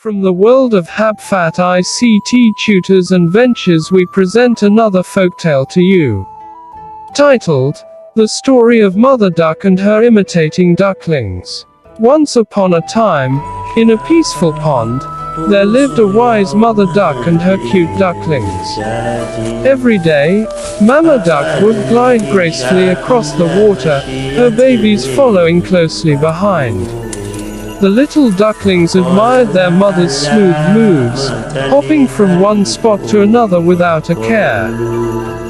From the world of HabFat ICT tutors and ventures, we present another folktale to you. Titled, The Story of Mother Duck and Her Imitating Ducklings. Once upon a time, in a peaceful pond, there lived a wise mother duck and her cute ducklings. Every day, Mama Duck would glide gracefully across the water, her babies following closely behind. The little ducklings admired their mother's smooth moves, hopping from one spot to another without a care.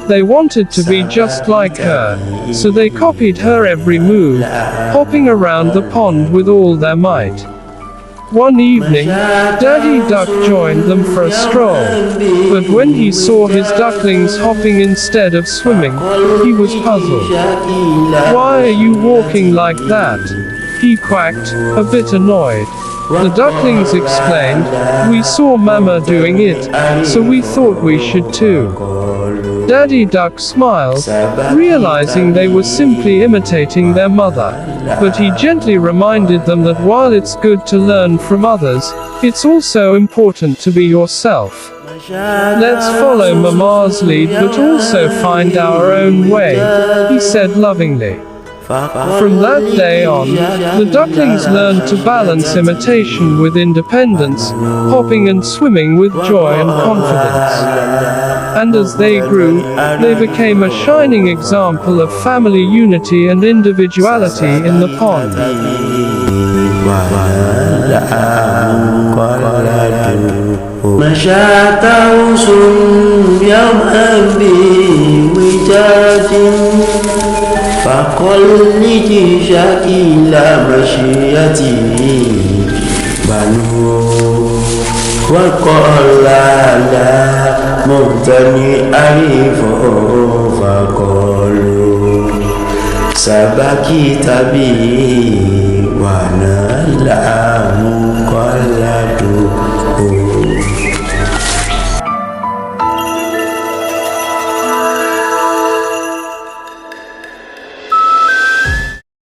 They wanted to be just like her, so they copied her every move, hopping around the pond with all their might. One evening, Daddy Duck joined them for a stroll, but when he saw his ducklings hopping instead of swimming, he was puzzled. "Why are you walking like that?" he quacked, a bit annoyed. The ducklings explained, "We saw Mama doing it, so we thought we should too." Daddy Duck smiled, realizing they were simply imitating their mother. But he gently reminded them that while it's good to learn from others, it's also important to be yourself. "Let's follow Mama's lead but also find our own way," he said lovingly. From that day on, the ducklings learned to balance imitation with independence, hopping and swimming with joy and confidence. And as they grew, they became a shining example of family unity and individuality in the pond. فقلت شكل مشيتي بنو وقال لا ممتني ألف فقالوا سبكت بي